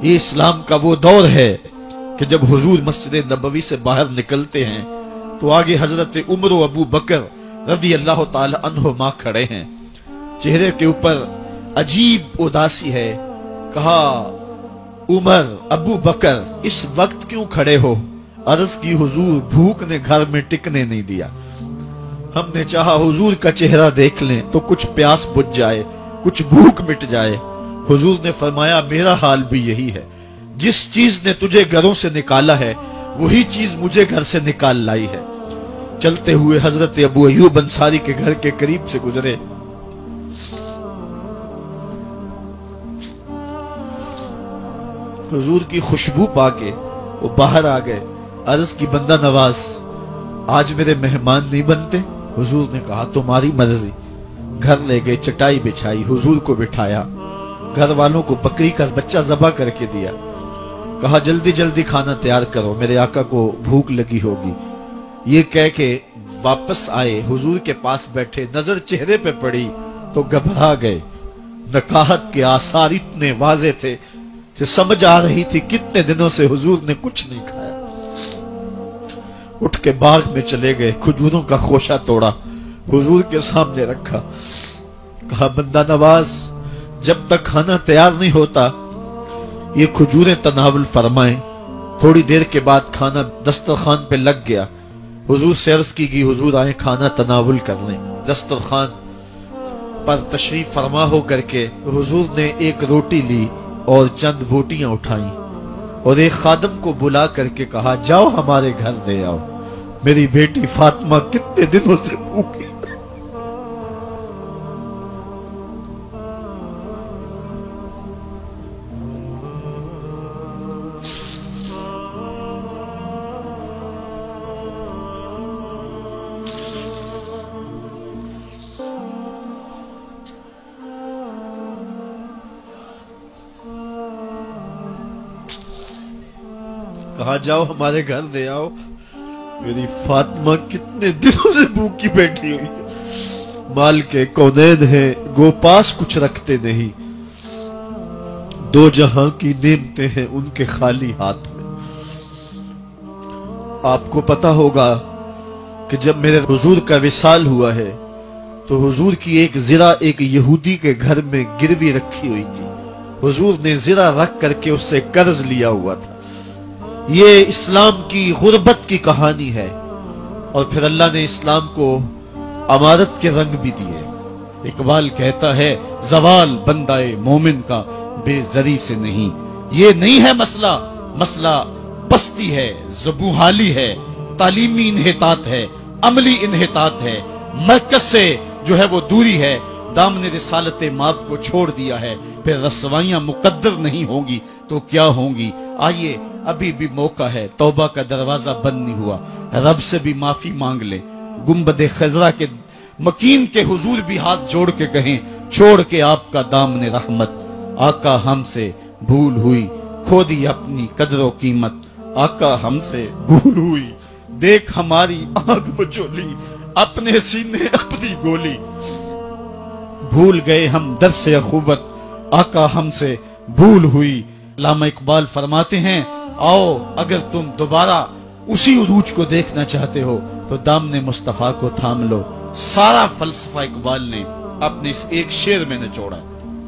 یہ اسلام کا وہ دور ہے کہ جب حضور مسجد نبوی سے باہر نکلتے ہیں تو آگے حضرت عمر و ابو بکر رضی اللہ تعالی عنہما کھڑے ہیں، چہرے کے اوپر عجیب اداسی ہے۔ کہا عمر ابو بکر اس وقت کیوں کھڑے ہو؟ عرض کی حضور بھوک نے گھر میں ٹکنے نہیں دیا، ہم نے چاہا حضور کا چہرہ دیکھ لیں تو کچھ پیاس بجھ جائے، کچھ بھوک مٹ جائے۔ حضور نے فرمایا میرا حال بھی یہی ہے، جس چیز نے تجھے گھروں سے نکالا ہے وہی چیز مجھے گھر سے نکال لائی ہے۔ چلتے ہوئے حضرت ابو ایوب انصاری کے گھر کے قریب سے گزرے، حضور کی خوشبو پا کے وہ باہر آ گئے۔ عرض کی بندہ نواز آج میرے مہمان نہیں بنتے؟ حضور نے کہا تمہاری مرضی۔ گھر لے گئے، چٹائی بچھائی، حضور کو بٹھایا، گھر والوں کو بکری کا بچہ ذبح کر کے دیا، کہا جلدی جلدی کھانا تیار کرو، میرے آقا کو بھوک لگی ہوگی۔ یہ کہہ کے واپس آئے، حضور کے پاس بیٹھے، نظر چہرے پہ پڑی تو گھبرا گئے۔ نکاحت کے آثار اتنے واضح تھے کہ سمجھ آ رہی تھی کتنے دنوں سے حضور نے کچھ نہیں کھایا۔ اٹھ کے باغ میں چلے گئے، کھجوروں کا خوشہ توڑا، حضور کے سامنے رکھا، کہا بندہ نواز جب تک کھانا تیار نہیں ہوتا یہ کھجوریں تناول فرمائیں۔ تھوڑی دیر کے بعد کھانا دسترخوان پہ لگ گیا، حضور سے عرض کی گئی حضور آئیں کھانا تناول کر لیں۔ دسترخوان پر تشریف فرما ہو کر کے حضور نے ایک روٹی لی اور چند بوٹیاں اٹھائیں اور ایک خادم کو بلا کر کے کہا جاؤ ہمارے گھر دے آؤ، میری بیٹی فاطمہ کتنے دنوں سے بھوکی۔ کہا جاؤ ہمارے گھر دے آؤ، میری فاطمہ کتنے دنوں سے بھوکی بیٹھی ہوئی ہے۔ مال کے کونین ہیں گو پاس کچھ رکھتے نہیں، دو جہاں کی نعمتیں ہیں ان کے خالی ہاتھ میں۔ آپ کو پتا ہوگا کہ جب میرے حضور کا وصال ہوا ہے تو حضور کی ایک زرہ ایک یہودی کے گھر میں گروی رکھی ہوئی تھی، حضور نے زرہ رکھ کر کے اس سے قرض لیا ہوا تھا۔ یہ اسلام کی غربت کی کہانی ہے، اور پھر اللہ نے اسلام کو امارت کے رنگ بھی دیے۔ اقبال کہتا ہے زوال بندہ مومن کا بے زری سے نہیں، یہ نہیں ہے مسئلہ، مسئلہ پستی ہے، زبوحالی ہے، تعلیمی انحطاط ہے، عملی انحطاط ہے، مرکز سے جو ہے وہ دوری ہے، دامن رسالت ماب کو چھوڑ دیا ہے۔ پھر رسوائیاں مقدر نہیں ہوں گی تو کیا ہوں گی؟ آئیے ابھی بھی موقع ہے، توبہ کا دروازہ بند نہیں ہوا، رب سے بھی معافی مانگ لیں۔ گنبد خضرا کے مکین کے حضور بھی ہاتھ جوڑ کے کہیں چھوڑ کے آپ کا دامن رحمت، آقا ہم سے بھول ہوئی، کھو دی اپنی قدر و قیمت، آقا ہم سے بھول ہوئی، دیکھ ہماری آنکھ بچولی، اپنے سینے اپنی گولی، بھول گئے ہم درس اخوت، آقا ہم سے بھول ہوئی۔ علامہ اقبال فرماتے ہیں آؤ اگر تم دوبارہ اسی عروج کو دیکھنا چاہتے ہو تو دامن مصطفیٰ کو تھام لو۔ سارا فلسفہ اقبال نے اپنے اس ایک شعر میں نچوڑا،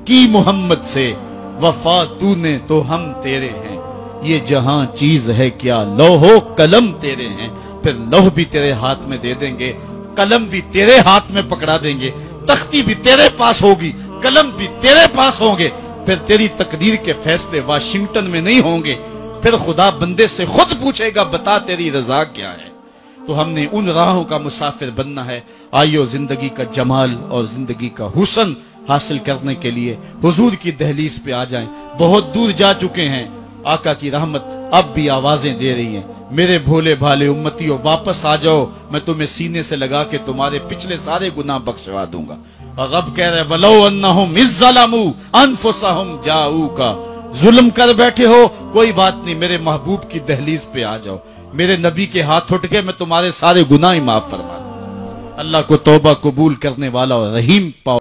کی محمد سے وفا تو نے تو ہم تیرے ہیں، یہ جہاں چیز ہے کیا لوح و قلم تیرے ہیں۔ پھر لوح بھی تیرے ہاتھ میں دے دیں گے، قلم بھی تیرے ہاتھ میں پکڑا دیں گے، تختی بھی تیرے پاس ہوگی، قلم بھی تیرے پاس ہوں گے۔ پھر تیری تقدیر کے فیصلے واشنگٹن میں نہیں ہوں گے، پھر خدا بندے سے خود پوچھے گا بتا تیری رضا کیا ہے۔ تو ہم نے ان راہوں کا مسافر بننا ہے۔ آئیو زندگی کا جمال اور زندگی کا حسن حاصل کرنے کے لیے حضور کی دہلیز پہ آ جائیں۔ بہت دور جا چکے ہیں، آقا کی رحمت اب بھی آوازیں دے رہی ہیں، میرے بھولے بھالے امتیوں واپس آ جاؤ، میں تمہیں سینے سے لگا کے تمہارے پچھلے سارے گناہ بخشوا دوں گا۔ اور رب کہہ رہے وَلَوْ أَنَّهُمْ إِذْ ظَلَمُوا أَنفُسَهُمْ جَاءُوكَ، ظلم کر بیٹھے ہو کوئی بات نہیں، میرے محبوب کی دہلیز پہ آ جاؤ، میرے نبی کے ہاتھ اٹھ کے میں تمہارے سارے گناہ معاف فرما دوں۔ اللہ کو توبہ قبول کرنے والا اور رحیم پاؤ۔